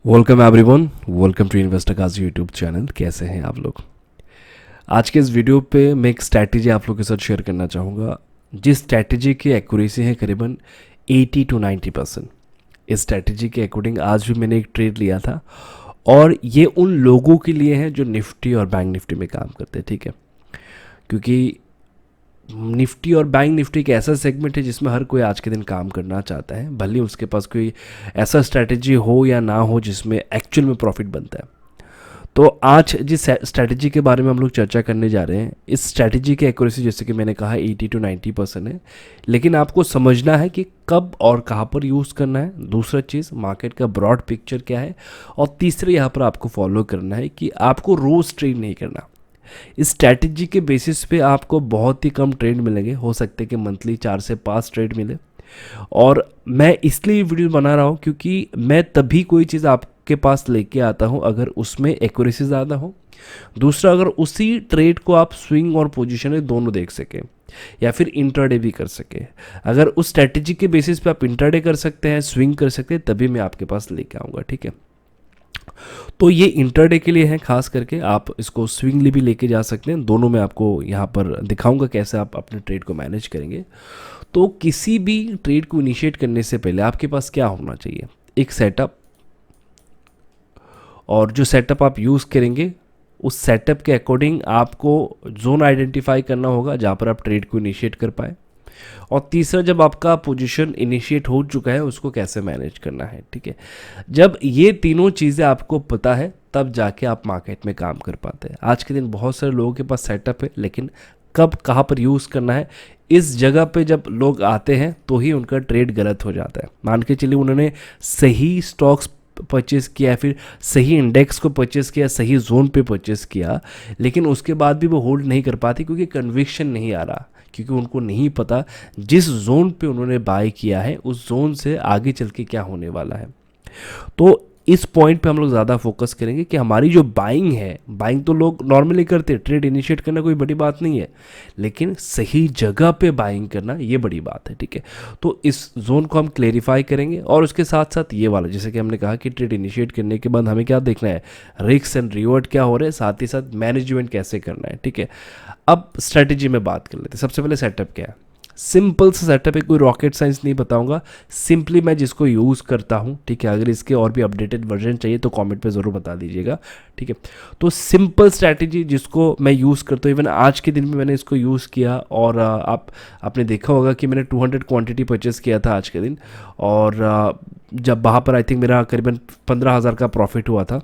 Welcome everyone, welcome to investor cause YouTube channel. कैसे हैं आप लोग? आज के इस वीडियो पे मैं एक स्ट्रैटेजी आप लोग के साथ शेयर करना चाहूँगा, जिस स्ट्रैटेजी की एक्यूरेसी है करीबन 80 to 90%। इस स्ट्रैटेजी के अकॉर्डिंग आज भी मैंने एक ट्रेड लिया था और ये उन लोगों के लिए है जो निफ्टी और बैंक निफ्टी में काम करते हैं, ठीक है। क्योंकि निफ्टी और बैंक निफ्टी एक ऐसा सेगमेंट है जिसमें हर कोई आज के दिन काम करना चाहता है, भले उसके पास कोई ऐसा स्ट्रैटेजी हो या ना हो जिसमें एक्चुअल में प्रॉफिट बनता है। तो आज जिस स्ट्रैटेजी के बारे में हम लोग चर्चा करने जा रहे हैं, इस स्ट्रैटेजी की एक्यूरेसी जैसे कि मैंने कहा 80 to 90% है, लेकिन आपको समझना है कि कब और कहाँ पर यूज़ करना है। दूसरा चीज़, मार्केट का ब्रॉड पिक्चर क्या है, और तीसरा यहाँ पर आपको फॉलो करना है कि आपको रोज़ ट्रेड नहीं करना। इस स्ट्रैटेजी के बेसिस पे आपको बहुत ही कम ट्रेड मिलेंगे, हो सकते हैं कि मंथली 4 से 5 ट्रेड मिले। और मैं इसलिए वीडियो बना रहा हूँ क्योंकि मैं तभी कोई चीज़ आपके पास लेके आता हूँ अगर उसमें एक्यूरेसी ज़्यादा हो। दूसरा, अगर उसी ट्रेड को आप स्विंग और पोजीशन दोनों देख सकें या फिर इंट्राडे भी कर सके। अगर उस स्ट्रैटेजी के बेसिस पे आप इंट्राडे कर सकते हैं, स्विंग कर सकते हैं, तभी मैं आपके पास लेके आऊँगा, ठीक है। तो ये इंटरडे के लिए है, खास करके आप इसको स्विंगली भी लेके जा सकते हैं। दोनों में आपको यहाँ पर दिखाऊंगा कैसे आप अपने ट्रेड को मैनेज करेंगे। तो किसी भी ट्रेड को इनिशिएट करने से पहले आपके पास क्या होना चाहिए? एक सेटअप, और जो सेटअप आप यूज़ करेंगे उस सेटअप के अकॉर्डिंग आपको जोन आइडेंटिफाई करना होगा जहाँ पर आप ट्रेड को इनिशिएट कर पाए। और तीसरा, जब आपका पोजीशन इनिशिएट हो चुका है उसको कैसे मैनेज करना है, ठीक है। जब ये तीनों चीज़ें आपको पता है तब जाके आप मार्केट में काम कर पाते हैं। आज के दिन बहुत सारे लोगों के पास सेटअप है, लेकिन कब कहाँ पर यूज़ करना है, इस जगह पे जब लोग आते हैं तो ही उनका ट्रेड गलत हो जाता है। मान के चलिए उन्होंने सही स्टॉक्स परचेस किया है, फिर सही इंडेक्स को परचेस किया, सही जोन पे परचेस किया, लेकिन उसके बाद भी वो होल्ड नहीं कर पाते क्योंकि कन्विक्शन नहीं आ रहा, क्योंकि उनको नहीं पता जिस जोन पे उन्होंने बाय किया है उस जोन से आगे चल के क्या होने वाला है। तो इस पॉइंट पे हम लोग ज़्यादा फोकस करेंगे कि हमारी जो बाइंग है, बाइंग तो लोग नॉर्मली करते हैं, ट्रेड इनिशिएट करना कोई बड़ी बात नहीं है, लेकिन सही जगह पे बाइंग करना ये बड़ी बात है, ठीक है। तो इस जोन को हम क्लेरिफाई करेंगे और उसके साथ साथ ये वाला, जैसे कि हमने कहा कि ट्रेड इनिशिएट करने के बाद हमें क्या देखना है, रिस्क एंड रिवॉर्ड क्या हो रहे हैं, साथ ही साथ मैनेजमेंट कैसे करना है, ठीक है। अब स्ट्रेटेजी में बात कर लेते हैं। सबसे पहले सेटअप क्या है? सिंपल सा सेटअप है, कोई रॉकेट साइंस नहीं बताऊंगा, सिंपली मैं जिसको यूज़ करता हूं, ठीक है। अगर इसके और भी अपडेटेड वर्जन चाहिए तो कमेंट पे ज़रूर बता दीजिएगा, ठीक है। तो सिंपल स्ट्रैटेजी जिसको मैं यूज़ करता हूँ, इवन आज के दिन में मैंने इसको यूज़ किया, और आपने देखा होगा कि मैंने 200 क्वांटिटी परचेस किया था आज के दिन, और जब वहाँ पर आई थिंक मेरा करीबन 15,000 का प्रॉफिट हुआ था,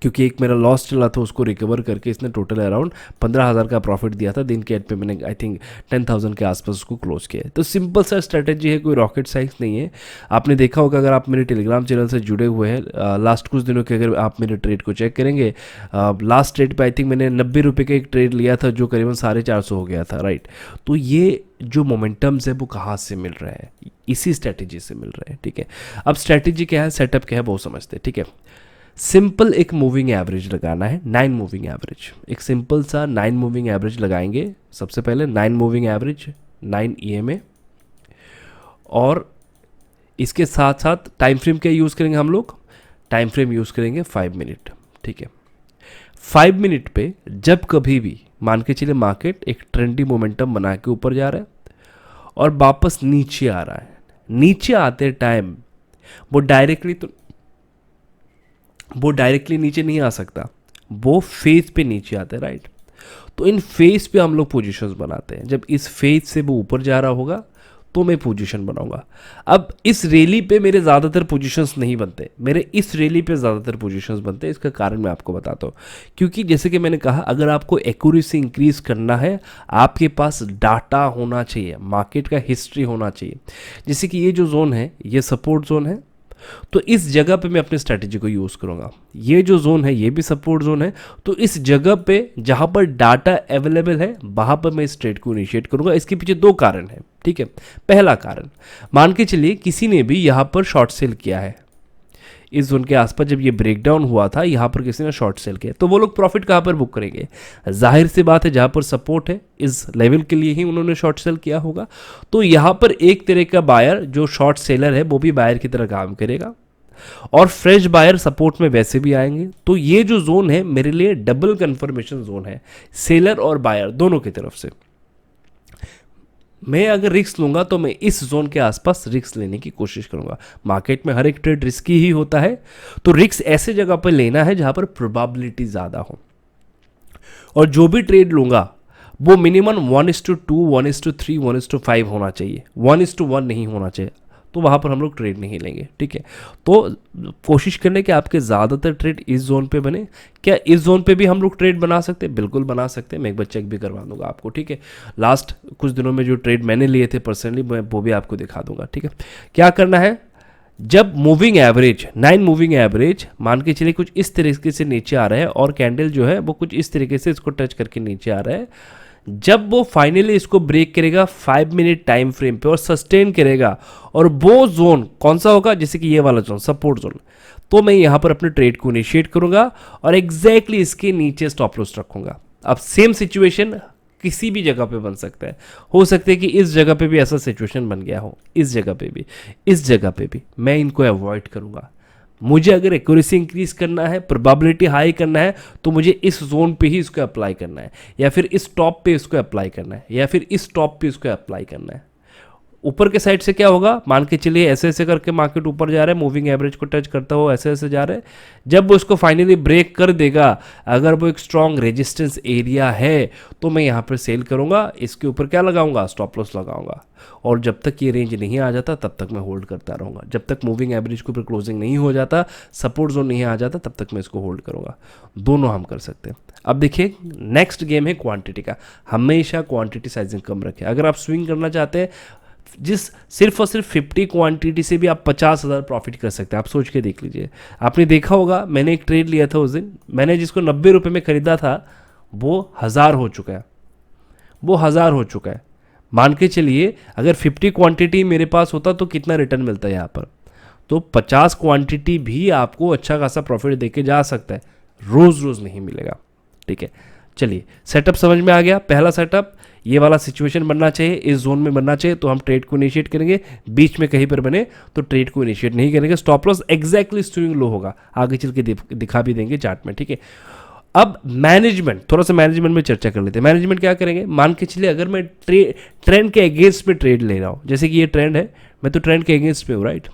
क्योंकि एक मेरा लॉस चला था उसको रिकवर करके इसने टोटल अराउंड 15,000 का प्रॉफिट दिया था। दिन के एंड पे मैंने आई थिंक 10,000 के आसपास उसको क्लोज किया है। तो सिंपल सा स्ट्रैटेजी है, कोई रॉकेट साइंस नहीं है। आपने देखा होगा अगर आप मेरे टेलीग्राम चैनल से जुड़े हुए हैं, लास्ट कुछ दिनों के अगर आप मेरे ट्रेड को चेक करेंगे, लास्ट ट्रेड पर आई थिंक मैंने 90 रुपये का एक ट्रेड लिया था जो करीबन 450 हो गया था, राइट। तो ये जो मोमेंटम्स है वो कहाँ से मिल रहा है? इसी स्ट्रैटेजी से मिल रहा है, ठीक है। अब स्ट्रैटेजी क्या है, सेटअप क्या है, वो समझते हैं, ठीक है। सिंपल एक मूविंग एवरेज लगाना है, 9 मूविंग एवरेज। एक सिंपल सा 9 मूविंग एवरेज लगाएंगे। सबसे पहले 9 मूविंग एवरेज, 9 EMA, और इसके साथ साथ टाइम फ्रेम क्या यूज़ करेंगे हम लोग? टाइम फ्रेम यूज़ करेंगे 5 मिनट, ठीक है। 5 मिनट पे जब कभी भी मान के चलिए मार्केट एक ट्रेंडी मोमेंटम बना के ऊपर जा रहा है और वापस नीचे आ रहा है, नीचे आते टाइम वो डायरेक्टली नीचे नहीं आ सकता, वो फेज पे नीचे आता है, राइट। तो इन फेज पे हम लोग पोजीशंस बनाते हैं। जब इस फेज से वो ऊपर जा रहा होगा तो मैं पोजीशन बनाऊंगा। अब इस रैली पे मेरे ज़्यादातर पोजीशंस नहीं बनते, मेरे इस रैली पे ज़्यादातर पोजीशंस बनते हैं। इसका कारण मैं आपको बताता हूँ, क्योंकि जैसे कि मैंने कहा, अगर आपको एक्यूरेसी इंक्रीज करना है, आपके पास डाटा होना चाहिए, मार्केट का हिस्ट्री होना चाहिए। जैसे कि ये जो जोन है ये सपोर्ट जोन है, तो इस जगह पे मैं अपनी स्ट्रैटेजी को यूज़ करूंगा। ये जो जोन है ये भी सपोर्ट जोन है, तो इस जगह पे जहां पर डाटा अवेलेबल है वहां पर मैं इस ट्रेड को इनिशिएट करूंगा। इसके पीछे 2 कारण है, ठीक है। पहला कारण, मान के चलिए किसी ने भी यहां पर शॉर्ट सेल किया है, इस जोन के आसपास जब ये ब्रेकडाउन हुआ था यहाँ पर किसी ने शॉर्ट सेल किया, तो वो लोग प्रॉफिट कहाँ पर बुक करेंगे? जाहिर सी बात है जहाँ पर सपोर्ट है इस लेवल के लिए ही उन्होंने शॉर्ट सेल किया होगा। तो यहाँ पर एक तरह का बायर जो शॉर्ट सेलर है वो भी बायर की तरह काम करेगा, और फ्रेश बायर सपोर्ट में वैसे भी आएंगे। तो ये जो जोन है मेरे लिए डबल कंफर्मेशन जोन है, सेलर और बायर दोनों की तरफ से। मैं अगर रिस्क लूंगा तो मैं इस जोन के आसपास रिस्क लेने की कोशिश करूंगा। मार्केट में हर एक ट्रेड रिस्की ही होता है, तो रिस्क ऐसे जगह पर लेना है जहां पर प्रोबेबिलिटी ज़्यादा हो। और जो भी ट्रेड लूंगा वो मिनिमम 1:2, 1:3, 1:5 होना चाहिए, 1:1 नहीं होना चाहिए। तो वहाँ पर हम लोग ट्रेड नहीं लेंगे, ठीक है। तो कोशिश करने कि आपके ज़्यादातर ट्रेड इस जोन पे बने। क्या इस जोन पे भी हम लोग ट्रेड बना सकते हैं? बिल्कुल बना सकते हैं, मैं एक बार चेक भी करवा दूंगा आपको, ठीक है। लास्ट कुछ दिनों में जो ट्रेड मैंने लिए थे पर्सनली, मैं वो भी आपको दिखा दूंगा, ठीक है। क्या करना है, जब मूविंग एवरेज 9 मूविंग एवरेज मान के चलिए कुछ इस तरीके से नीचे आ रहा है और कैंडल जो है वो कुछ इस तरीके से इसको टच करके नीचे आ रहा है, जब वो फाइनली इसको ब्रेक करेगा 5 मिनट टाइम फ्रेम पे और सस्टेन करेगा, और वो जोन कौन सा होगा, जैसे कि ये वाला जोन सपोर्ट जोन, तो मैं यहां पर अपने ट्रेड को इनिशिएट करूंगा और एग्जैक्टली इसके नीचे स्टॉप लॉस रखूंगा। अब सेम सिचुएशन किसी भी जगह पे बन सकता है, हो सकता है कि इस जगह पे भी ऐसा सिचुएशन बन गया हो, इस जगह पे भी, इस जगह पे भी, मैं इनको अवॉइड करूंगा। मुझे अगर एक्यूरेसी इंक्रीज करना है, प्रोबेबिलिटी हाई करना है, तो मुझे इस जोन पे ही इसको अप्लाई करना है, या फिर इस टॉप पे इसको अप्लाई करना है, या फिर इस टॉप पे इसको अप्लाई करना है। ऊपर के साइड से क्या होगा, मान के चलिए ऐसे ऐसे करके मार्केट ऊपर जा रहा है, मूविंग एवरेज को टच करता हुआ ऐसे ऐसे जा रहा है। जब वो इसको फाइनली ब्रेक कर देगा, अगर वो एक स्ट्रॉन्ग रेजिस्टेंस एरिया है, तो मैं यहाँ पर सेल करूंगा, इसके ऊपर क्या लगाऊंगा, स्टॉप लॉस लगाऊंगा। और जब तक ये रेंज नहीं आ जाता तब तक मैं होल्ड करता रहूँगा, जब तक मूविंग एवरेज के ऊपर क्लोजिंग नहीं हो जाता, सपोर्ट जोन नहीं आ जाता, तब तक मैं इसको होल्ड करूँगा। दोनों हम कर सकते हैं। अब देखिए नेक्स्ट गेम है क्वांटिटी का। हमेशा क्वांटिटी साइजिंग कम रखें। अगर आप स्विंग करना चाहते हैं, जिस सिर्फ और सिर्फ 50 क्वांटिटी से भी आप 50,000 प्रॉफिट कर सकते हैं। आप सोच के देख लीजिए। आपने देखा होगा, मैंने एक ट्रेड लिया था उस दिन, मैंने जिसको 90 रुपये में खरीदा था वो 1000 हो चुका है, वो 1000 हो चुका है। मान के चलिए अगर 50 क्वांटिटी मेरे पास होता तो कितना रिटर्न मिलता है यहाँ पर, तो 50 क्वांटिटी भी आपको अच्छा खासा प्रॉफिट देके जा सकता है, रोज रोज नहीं मिलेगा, ठीक है। चलिए सेटअप समझ में आ गया। पहला सेटअप ये वाला सिचुएशन बनना चाहिए, इस जोन में बनना चाहिए, तो हम ट्रेड को इनिशिएट करेंगे। बीच में कहीं पर बने तो ट्रेड को इनिशिएट नहीं करेंगे। Stop loss exactly swing low होगा, आगे चल के दिखा भी देंगे चार्ट में, ठीक है। अब मैनेजमेंट, थोड़ा सा मैनेजमेंट में चर्चा कर लेते हैं। मैनेजमेंट क्या करेंगे, मान के चलिए अगर मैं ट्रेंड के अगेंस्ट पे ट्रेड ले रहा हूँ, जैसे कि ये ट्रेंड है, मैं तो ट्रेंड के अगेंस्ट पे हूँ, राइट।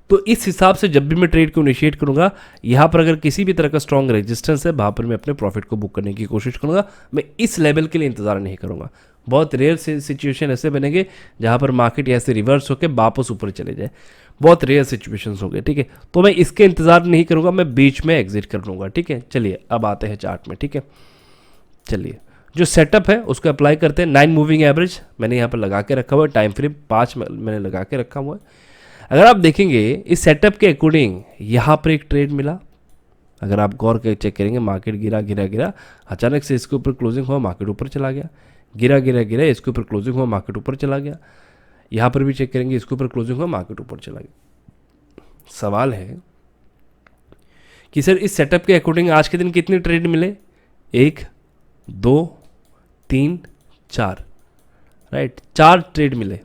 तो इस हिसाब से जब भी मैं ट्रेड को इनिशिएट करूंगा, यहाँ पर अगर किसी भी तरह का स्ट्रॉन्ग रेजिस्टेंस है, वहाँ पर मैं अपने प्रॉफिट को बुक करने की कोशिश करूंगा। मैं इस लेवल के लिए इंतजार नहीं करूंगा। बहुत रेयर सिचुएशन ऐसे बनेंगे जहाँ पर मार्केट ऐसे रिवर्स होकर वापस ऊपर चले जाए, बहुत रेयर सिचुएशंस हो गए, ठीक है। तो मैं इसके इंतजार नहीं करूंगा, मैं बीच में एग्जिट कर लूंगा, ठीक है। चलिए अब आते हैं चार्ट में, ठीक है। चलिए जो सेटअप है उसको अप्लाई करते हैं। 9 मूविंग एवरेज मैंने यहाँ पर लगा के रखा हुआ है, टाइम फ्रेम 5 मैंने लगा के रखा हुआ है। अगर आप देखेंगे इस सेटअप के अकॉर्डिंग यहाँ पर एक ट्रेड मिला, अगर आप गौर करके चेक करेंगे, मार्केट गिरा गिरा गिरा, अचानक से इसके ऊपर क्लोजिंग हुआ, मार्केट ऊपर चला गया, गिरा गिरा गिरा, इसके ऊपर क्लोजिंग हुआ, मार्केट ऊपर चला गया। यहाँ पर भी चेक करेंगे, इसके ऊपर क्लोजिंग हुआ, मार्केट ऊपर चला गया। सवाल है कि सर इस सेटअप के अकॉर्डिंग आज के दिन कितने ट्रेड मिले, 1 2 3 4, राइट, 4 ट्रेड मिले।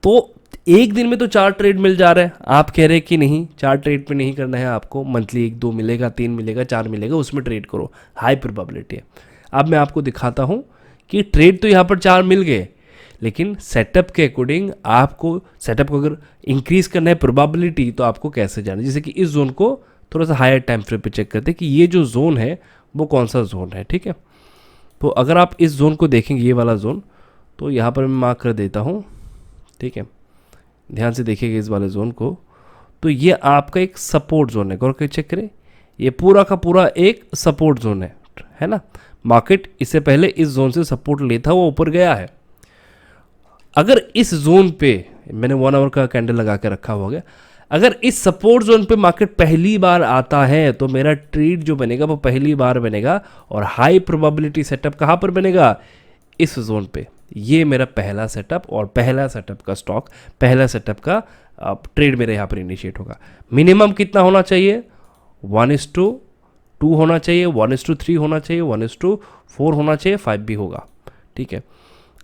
तो एक दिन में तो 4 ट्रेड मिल जा रहा है। आप कह रहे हैं कि नहीं 4 ट्रेड पे नहीं करना है आपको, मंथली 1 2 मिलेगा, 3 मिलेगा, 4 मिलेगा, उसमें ट्रेड करो, हाई प्रोबेबिलिटी है। अब मैं आपको दिखाता हूं कि ट्रेड तो यहाँ पर 4 मिल गए, लेकिन सेटअप के अकॉर्डिंग आपको सेटअप को अगर इंक्रीज करना है प्रोबेबिलिटी, तो आपको कैसे जाना, जैसे कि इस जोन को थोड़ा सा हायर टाइम फ्रेम पे चेक करते हैं कि ये जो जोन है वो कौन सा जोन है, ठीक है। तो अगर आप इस जोन को देखेंगे, ये वाला जोन, तो यहाँ पर मैं मार्क कर देता हूँ, ठीक है। ध्यान से देखिएगा इस वाले जोन को, तो ये आपका एक सपोर्ट जोन है, गौर करके चेक करें, ये पूरा का पूरा एक सपोर्ट जोन है ना। मार्केट इससे पहले इस जोन से सपोर्ट लेता हुआ ऊपर गया है। अगर इस जोन पे मैंने 1 आवर का कैंडल लगा के रखा हुआ, अगर इस सपोर्ट जोन पे मार्केट पहली बार आता है, तो मेरा ट्रेड जो बनेगा वो पहली बार बनेगा, और हाई प्रोबेबिलिटी सेटअप कहाँ पर बनेगा, इस जोन पे। ये मेरा पहला सेटअप, और पहला सेटअप का स्टॉक, पहला सेटअप का ट्रेड मेरे यहाँ पर इनिशिएट होगा। मिनिमम कितना होना चाहिए, 1:2 होना चाहिए, 1:3 होना चाहिए, 1:4 होना चाहिए, 5 भी होगा, ठीक है।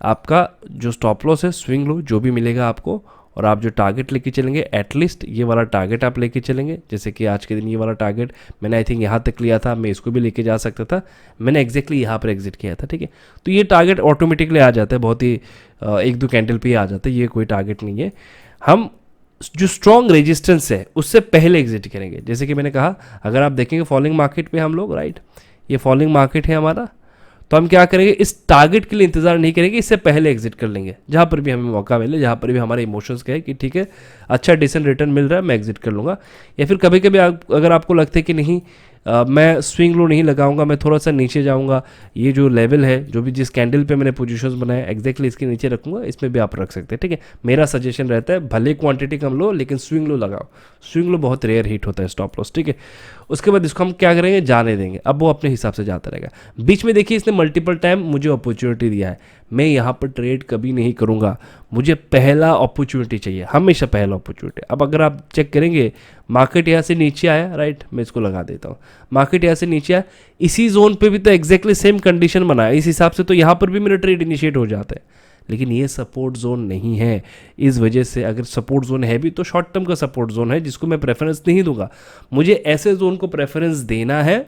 आपका जो स्टॉप लॉस है, स्विंग लो, जो भी मिलेगा आपको, और आप जो टारगेट लेके चलेंगे एटलीस्ट ये वाला टारगेट आप लेके चलेंगे। जैसे कि आज के दिन ये वाला टारगेट मैंने आई थिंक यहाँ तक लिया था, मैं इसको भी लेके जा सकता था, मैंने एग्जैक्टली यहाँ पर एग्जिट किया था, ठीक है। तो ये टारगेट ऑटोमेटिकली आ जाता है, बहुत ही एक दो कैंडल पे ही आ जाता है, ये कोई टारगेट नहीं है। हम जो स्ट्रॉन्ग रेजिस्टेंस है उससे पहले एग्जिट करेंगे। जैसे कि मैंने कहा, अगर आप देखेंगे फॉलिंग मार्केट पे हम लोग, राइट, ये फॉलिंग मार्केट है हमारा, तो हम क्या करेंगे, इस टारगेट के लिए इंतजार नहीं करेंगे, इससे पहले एग्जिट कर लेंगे। जहाँ पर भी हमें मौका मिले, जहाँ पर भी हमारे इमोशंस कहे कि ठीक है अच्छा डिसेंट रिटर्न मिल रहा है, मैं एग्जिट कर लूँगा। या फिर कभी कभी अगर आपको लगता है कि नहीं मैं स्विंग लो नहीं लगाऊंगा, मैं थोड़ा सा नीचे जाऊंगा, ये जो लेवल है जो भी जिस कैंडल पे मैंने पोजीशंस बनाया एग्जैक्टली इसके नीचे रखूंगा, इसमें भी आप रख सकते हैं, ठीक है। मेरा सजेशन रहता है भले क्वांटिटी कम लो लेकिन स्विंग लो लगाओ, स्विंग लो बहुत रेयर हिट होता है स्टॉप लॉस, ठीक है। उसके बाद इसको हम क्या करेंगे, जाने देंगे, अब वो अपने हिसाब से जाता रहेगा। बीच में देखिए इसने मल्टीपल टाइम मुझे अपॉर्चुनिटी दिया है, मैं यहाँ पर ट्रेड कभी नहीं करूँगा, मुझे पहला अपॉर्चुनिटी चाहिए, हमेशा पहला अपॉर्चुनिटी। अब अगर आप चेक करेंगे मार्केट यहाँ से नीचे आया, राइट, मैं इसको लगा देता हूँ, मार्केट यहाँ से नीचे आया, इसी जोन पे भी तो एग्जैक्टली सेम कंडीशन बनाया, इस हिसाब से तो यहाँ पर भी मेरा ट्रेड इनिशिएट हो जाता है। लेकिन ये सपोर्ट जोन नहीं है, इस वजह से अगर सपोर्ट जोन है भी तो शॉर्ट टर्म का सपोर्ट जोन है जिसको मैं प्रेफरेंस नहीं दूंगा। मुझे ऐसे जोन को प्रेफरेंस देना है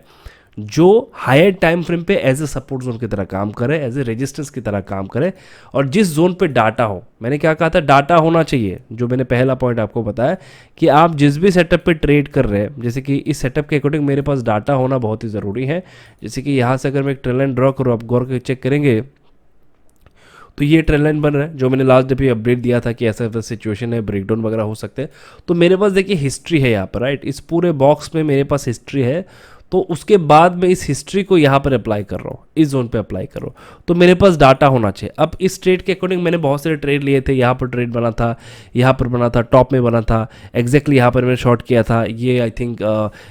जो हायर टाइम फ्रेम पे एज ए सपोर्ट जोन की तरह काम करे, एज ए रेजिस्टेंस की तरह काम करे, और जिस जोन पे डाटा हो। मैंने क्या कहा था, डाटा होना चाहिए, जो मैंने पहला पॉइंट आपको बताया कि आप जिस भी सेटअप पे ट्रेड कर रहे हैं, जैसे कि इस सेटअप के अकॉर्डिंग मेरे पास डाटा होना बहुत ही ज़रूरी है। जैसे कि यहाँ से अगर मैं एक ट्रेंड लाइन ड्रॉ करूँ, आप गौर करके चेक करेंगे तो ये ट्रेंड लाइन बन रहा है, जो मैंने लास्ट डे पे अपडेट दिया था कि ऐसा ऐसा सिचुएशन है, ब्रेकडाउन वगैरह हो सकते हैं। तो मेरे पास देखिए हिस्ट्री है यहाँ पर, राइट, इस पूरे बॉक्स में मेरे पास हिस्ट्री है। तो उसके बाद मैं इस हिस्ट्री को यहाँ पर अप्लाई कर रहा हूँ, इस जोन पे अप्लाई कर रहा हूँ, तो मेरे पास डाटा होना चाहिए। अब इस ट्रेड के अकॉर्डिंग मैंने बहुत सारे ट्रेड लिए थे, यहाँ पर ट्रेड बना था, यहाँ पर बना था, टॉप में बना था, एग्जैक्टली यहाँ पर मैंने शॉर्ट किया था, ये आई थिंक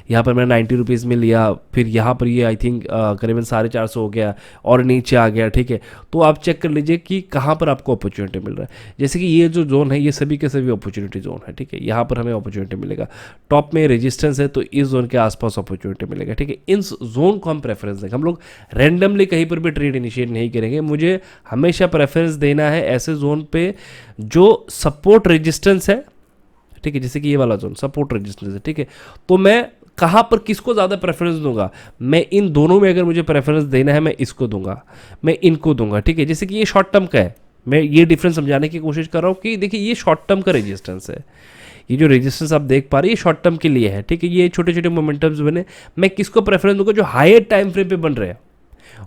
यहाँ पर मैंने 90 रुपीज़ में लिया, फिर यहाँ पर ये आई थिंक करीबन 450 हो गया और नीचे आ गया, ठीक है। तो आप चेक कर लीजिए कि कहाँ पर आपको अपॉर्चुनिटी मिल रहा है। जैसे कि ये जो जोन है ये सभी के सभी अपॉर्चुनिटी जोन है, ठीक है, यहाँ पर हमें अपॉर्चुनिटी मिलेगा। टॉप में रेजिस्टेंस है तो इस जोन के आसपास अपॉर्चुनिटी मिलेगा, ठीक है। इन जोन को हम प्रेफरेंस देंगे, हम लोग रैंडमली कहीं पर भी ट्रेड इनिशिएट नहीं करेंगे। मुझे हमेशा प्रेफरेंस देना है ऐसे जोन पे जो सपोर्ट रेजिस्टेंस है, ठीक है, जैसे कि ये वाला जोन सपोर्ट रेजिस्टेंस है, ठीक है। तो मैं कहाँ पर किसको ज़्यादा प्रेफरेंस दूंगा, मैं इन दोनों में अगर मुझे प्रेफरेंस देना है मैं इसको दूंगा, मैं इनको दूंगा, ठीक है। जैसे कि ये शॉर्ट टर्म का है, मैं ये डिफरेंस समझाने की कोशिश कर रहा हूँ कि देखिए ये शॉर्ट टर्म का रेजिस्टेंस है, ये जो रेजिस्टेंस आप देख पा रहे हैं ये शॉर्ट टर्म के लिए है, ठीक है। ये छोटे छोटे मोमेंटम्स बने, मैं किसको प्रेफरेंस दूंगा, जो हायर टाइम फ्रेम पे बन रहे हैं।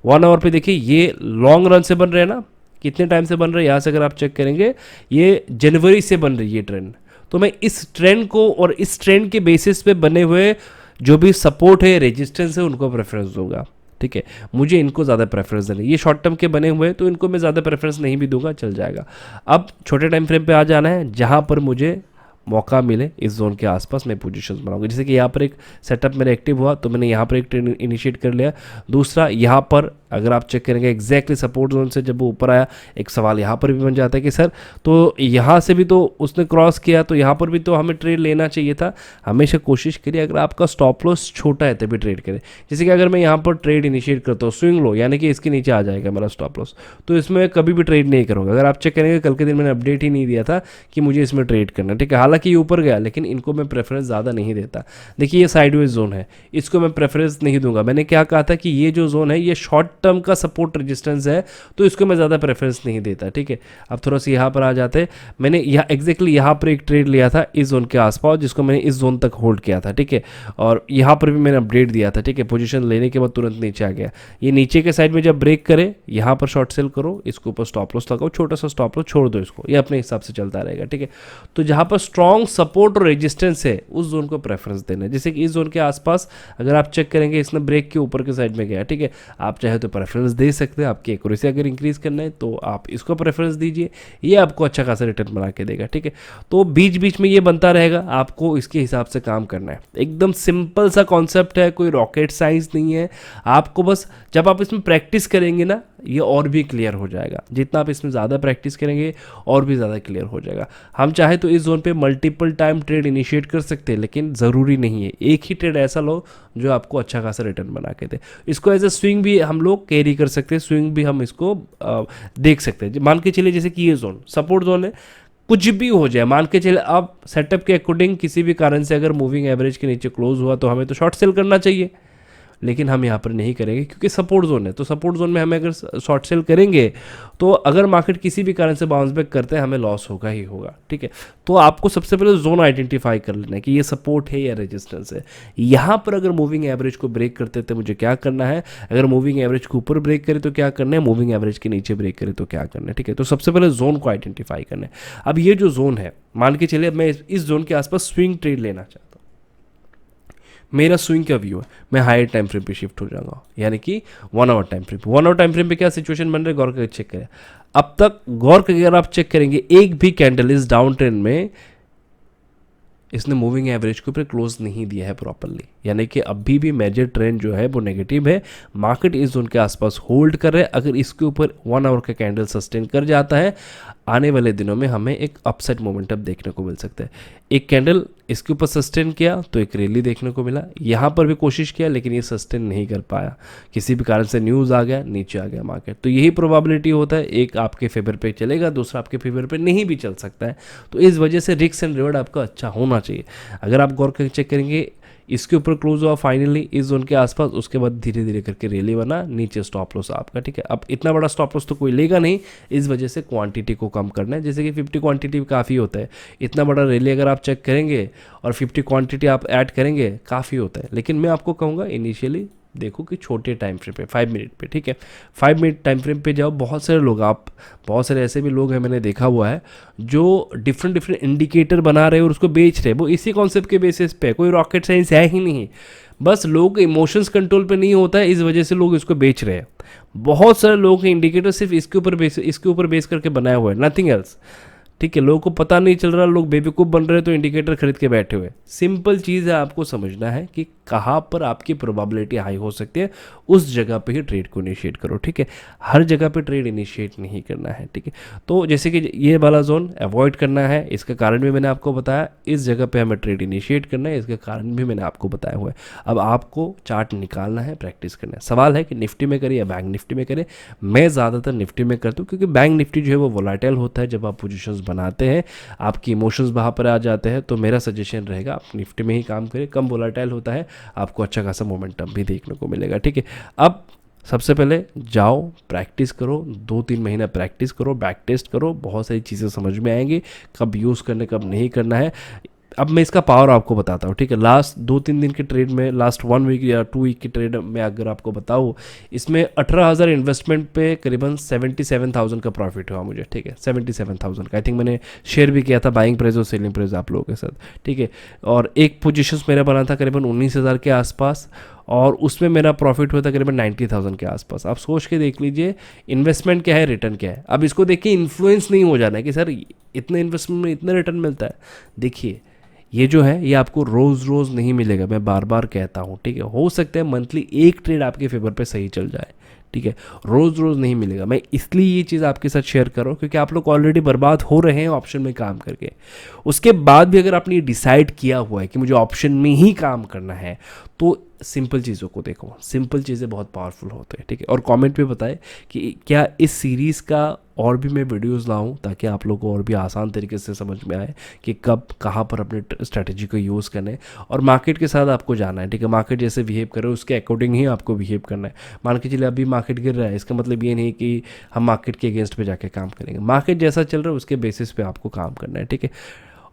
1 आवर पे देखिए ये लॉन्ग रन से बन रहे हैं ना, कितने टाइम से बन रहे हैं, यहाँ से अगर आप चेक करेंगे ये जनवरी से बन रही है ट्रेंड। तो मैं इस ट्रेंड को और इस ट्रेंड के बेसिस पे बने हुए जो भी सपोर्ट है रेजिस्टेंस है उनको प्रेफरेंस दूंगा, ठीक है। मुझे इनको ज़्यादा प्रेफरेंस देना, ये शॉर्ट टर्म के बने हुए हैं तो इनको मैं ज़्यादा प्रेफरेंस नहीं भी दूंगा, चल जाएगा। अब छोटे टाइम फ्रेम पे आ जाना है, जहाँ पर मुझे मौका मिले इस जोन के आसपास मैं पोजीशंस बनाऊंगा। जैसे कि यहाँ पर एक सेटअप मेरा एक्टिव हुआ तो मैंने यहाँ पर एक ट्रेड इनिशिएट कर लिया। दूसरा यहाँ पर अगर आप चेक करेंगे एग्जैक्टली सपोर्ट जोन से जब वो ऊपर आया, एक सवाल यहाँ पर भी बन जाता है कि सर तो यहाँ से भी तो उसने क्रॉस किया, तो यहाँ पर भी तो हमें ट्रेड लेना चाहिए था। हमेशा कोशिश करिए अगर आपका स्टॉप लॉस छोटा है तभी ट्रेड करें। जैसे कि अगर मैं यहाँ पर ट्रेड इनिशिएट करता हूँ स्विंग लो, यानी कि इसके नीचे आ जाएगा मेरा स्टॉप लॉस, तो इसमें मैं कभी भी ट्रेड नहीं करूँगा। अगर आप चेक करेंगे कल के दिन मैंने अपडेट ही नहीं दिया था कि मुझे इसमें ट्रेड करना, ठीक है। हालांकि ये ऊपर गया लेकिन इनको मैं प्रेफरेंस ज़्यादा नहीं देता। देखिए ये साइडवेज जोन है, इसको मैं प्रेफरेंस नहीं दूंगा। मैंने क्या कहा था कि ये जो जोन है ये शॉर्ट टर्म का सपोर्ट रेजिस्टेंस है तो इसको मैं ज़्यादा प्रेफरेंस नहीं देता, ठीक है। अब थोड़ा सा यहाँ पर आ जाते हैं, मैंने यहाँ एग्जैक्टली यहाँ पर एक ट्रेड लिया था इस जोन के आसपास जिसको मैंने इस जोन तक होल्ड किया था, ठीक है। और यहाँ पर भी मैंने अपडेट दिया था, ठीक है। पोजीशन लेने के बाद तुरंत नीचे आ गया। ये नीचे के साइड में जब ब्रेक करे यहाँ पर शॉर्ट सेल करो, इसके ऊपर स्टॉप लॉस लगाओ, छोटा सा स्टॉप लॉस छोड़ दो इसको, ये अपने हिसाब से चलता रहेगा, ठीक है। तो जहाँ पर स्ट्रॉन्ग सपोर्ट और रेजिस्टेंस है उस जोन को प्रेफरेंस देना है। जैसे कि इस जोन के आसपास अगर आप चेक करेंगे इसने ब्रेक के ऊपर के साइड में गया, ठीक है। आप चाहे तो प्रेफरेंस दे सकते हैं, आपकी एक्यूरेसी अगर इंक्रीज करना है तो आप इसको प्रेफरेंस दीजिए, ये आपको अच्छा खासा रिटर्न बना के देगा, ठीक है। तो बीच बीच में ये बनता रहेगा, आपको इसके हिसाब से काम करना है। एकदम सिंपल सा कॉन्सेप्ट है, कोई रॉकेट साइंस नहीं है। आपको बस जब आप इसमें प्रैक्टिस करेंगे ना ये और भी क्लियर हो जाएगा, जितना आप इसमें ज़्यादा प्रैक्टिस करेंगे और भी ज़्यादा क्लियर हो जाएगा। हम चाहे तो इस जोन पे मल्टीपल टाइम ट्रेड इनिशिएट कर सकते हैं, लेकिन ज़रूरी नहीं है एक ही ट्रेड ऐसा लो जो आपको अच्छा खासा रिटर्न बना के दे। इसको एज ए स्विंग भी हम लोग कैरी कर सकते हैं, स्विंग भी हम इसको देख सकते हैं। मान के चलिए जैसे कि ये जोन सपोर्ट जोन है, कुछ भी हो जाए, मान के चले आप सेटअप के अकॉर्डिंग किसी भी कारण से अगर मूविंग एवरेज के नीचे क्लोज हुआ तो हमें तो शॉर्ट सेल करना चाहिए, लेकिन हम यहाँ पर नहीं करेंगे क्योंकि सपोर्ट जोन है। तो सपोर्ट जोन में हमें अगर शॉर्ट सेल करेंगे तो अगर मार्केट किसी भी कारण से बाउंस बैक करते हैं हमें लॉस होगा ही होगा, ठीक है। तो आपको सबसे पहले जोन आइडेंटिफाई कर लेना है कि ये सपोर्ट है या रेजिस्टेंस है। यहाँ पर अगर मूविंग एवरेज को ब्रेक करते तो मुझे क्या करना है, अगर मूविंग एवरेज के ऊपर ब्रेक करे तो क्या करना है, मूविंग एवरेज के नीचे ब्रेक करे तो क्या करना है, ठीक है। तो सबसे पहले जोन को आइडेंटिफाई करना है। अब ये जो जोन है, मान के चलिए मैं इस जोन के आसपास स्विंग ट्रेड लेना चाहता हूँ, मेरा स्विंग का व्यू है, मैं हायर टाइम फ्रेम पे शिफ्ट हो जाऊंगा, यानी कि 1 आवर टाइम फ्रेम पे। 1 आवर टाइम फ्रेम पे क्या सिचुएशन बन रहा है, गौर करके चेक करें। अब तक गौर करके अगर आप चेक करेंगे, एक भी कैंडल इस डाउन ट्रेंड में इसने मूविंग एवरेज के ऊपर क्लोज नहीं दिया है प्रॉपरली, यानी कि अभी भी मेजर ट्रेंड जो है वो नेगेटिव है। मार्केट इस जोन के आसपास होल्ड कर रहे हैं। अगर इसके ऊपर 1 आवर का कैंडल सस्टेन कर जाता है, आने वाले दिनों में हमें एक अपसाइड मोमेंटम देखने को मिल सकता है। एक कैंडल इसके ऊपर सस्टेन किया तो एक रैली देखने को मिला, यहाँ पर भी कोशिश किया लेकिन ये सस्टेन नहीं कर पाया, किसी भी कारण से न्यूज़ आ गया, नीचे आ गया मार्केट। तो यही प्रोबेबिलिटी होता है, एक आपके फेवर पे चलेगा, दूसरा आपके फेवर पे नहीं भी चल सकता है। तो इस वजह से रिस्क एंड रिवॉर्ड आपका अच्छा होना चाहिए। अगर आप गौर करके चेक करेंगे, इसके ऊपर क्लोज हुआ फाइनली इस जोन के आसपास, उसके बाद धीरे धीरे करके रैली बना, नीचे स्टॉप लॉस आपका, ठीक है। अब इतना बड़ा स्टॉप लॉस तो कोई लेगा नहीं, इस वजह से क्वांटिटी को कम करना है, जैसे कि 50 क्वांटिटी काफ़ी होता है। इतना बड़ा रैली अगर आप चेक करेंगे और 50 क्वांटिटी आप ऐड करेंगे काफ़ी होता है, लेकिन मैं आपको कहूँगा इनिशियली देखो कि छोटे टाइम फ्रेम पे 5 मिनट पे, ठीक है, 5 मिनट टाइम फ्रेम पे जाओ। बहुत सारे लोग, आप बहुत सारे ऐसे भी लोग हैं मैंने देखा हुआ है जो डिफरेंट इंडिकेटर बना रहे हैं और उसको बेच रहे हैं। वो इसी कॉन्सेप्ट के बेसिस पे, कोई रॉकेट साइंस है ही नहीं, बस लोग इमोशंस कंट्रोल पे नहीं होता है, इस वजह से लोग इसको बेच रहे हैं। बहुत सारे लोग के इंडिकेटर सिर्फ इसके ऊपर बेस करके बनाया हुआ है, नथिंग एल्स, ठीक है। लोगों को पता नहीं चल रहा, लोग बेवकूफ़ बन रहे हैं तो इंडिकेटर खरीद के बैठे हुए। सिंपल चीज़ है, आपको समझना है कि कहाँ पर आपकी प्रोबेबिलिटी हाई हो सकती है, उस जगह पे ही ट्रेड को इनिशिएट करो, ठीक है। हर जगह पे ट्रेड इनिशिएट नहीं करना है, ठीक है। तो जैसे कि ये वाला जोन अवॉइड करना है, इसका कारण भी मैंने आपको बताया। इस जगह पे हमें ट्रेड इनिशिएट करना है, इसका कारण भी मैंने आपको बताया हुआ है। अब आपको चार्ट निकालना है, प्रैक्टिस करना है। सवाल है कि निफ्टी में करें या बैंक निफ्टी में करें। मैं ज़्यादातर निफ्टी में करता हूँ, क्योंकि बैंक निफ्टी जो है वो वोलेटाइल होता है। जब आप पोजिशंस बनाते हैं, आपकी इमोशंस वहाँ पर आ जाते हैं, तो मेरा सजेशन रहेगा आप निफ्टी में ही काम करें। कम वोलेटाइल होता है, आपको अच्छा खासा मोमेंटम भी देखने को मिलेगा, ठीक है। अब सबसे पहले जाओ, प्रैक्टिस करो, 2-3 महीना प्रैक्टिस करो, बैक टेस्ट करो, बहुत सारी चीज़ें समझ में आएंगी, कब यूज़ करने कब नहीं करना है। अब मैं इसका पावर आपको बताता हूँ, ठीक है। लास्ट 2-3 दिन के ट्रेड में, लास्ट 1 वीक या 2 वीक की ट्रेड में अगर आपको बताऊँ, इसमें 18,000 इन्वेस्टमेंट पे करीबन 77,000 का प्रॉफिट हुआ मुझे, ठीक है। 77,000 का, आई थिंक मैंने शेयर भी किया था बाइंग प्राइस और सेलिंग प्राइस आप लोगों के साथ, ठीक है। और एक पोजीशंस मेरा बना था करीबन 19,000 के आसपास, और उसमें मेरा प्रॉफिट हुआ था करीबन 90,000 के आसपास। आप सोच के देख लीजिए इन्वेस्टमेंट क्या है, रिटर्न क्या है। अब इसको देख के इन्फ्लुएंस नहीं हो जाना है कि सर इतने इन्वेस्टमेंट में इतना रिटर्न मिलता है। देखिए ये जो है ये आपको रोज़ रोज़ नहीं मिलेगा, मैं बार बार कहता हूँ, ठीक है। हो सकता है मंथली एक ट्रेड आपके फेवर पे सही चल जाए, ठीक है, रोज़ रोज़ नहीं मिलेगा। मैं इसलिए ये चीज़ आपके साथ शेयर कर रहा हूँ क्योंकि आप लोग ऑलरेडी बर्बाद हो रहे हैं ऑप्शन में काम करके। उसके बाद भी अगर आपने डिसाइड किया हुआ है कि मुझे ऑप्शन में ही काम करना है, तो सिंपल चीज़ों को देखो, सिंपल चीज़ें बहुत पावरफुल होते हैं, ठीक है। और कमेंट पे बताएं कि क्या इस सीरीज़ का और भी मैं वीडियोस लाऊं, ताकि आप लोगों को और भी आसान तरीके से समझ में आए कि कब कहाँ पर अपने स्ट्रैटेजी को यूज़ करना है। और मार्केट के साथ आपको जाना है, ठीक है। मार्केट जैसे बिहेव करे उसके अकॉर्डिंग ही आपको बिहेव करना है। मान के चलिए अभी मार्केट गिर रहा है, इसका मतलब ये नहीं कि हम मार्केट के अगेंस्ट पे जाके काम करेंगे। मार्केट जैसा चल रहा है उसके बेसिस पे आपको काम करना है, ठीक है।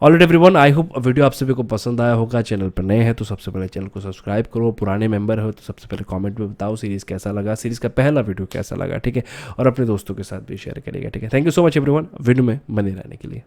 Alright everyone, I hope video आप सभी को पसंद आया होगा। चैनल पर नए हैं तो सबसे पहले चैनल को सब्सक्राइब करो, पुराने मेंबर हो तो सबसे पहले कमेंट में बताओ सीरीज़ कैसा लगा, सीरीज़ का पहला वीडियो कैसा लगा, ठीक है। और अपने दोस्तों के साथ भी शेयर करिएगा, ठीक है। Thank you so much everyone video में बने रहने के लिए।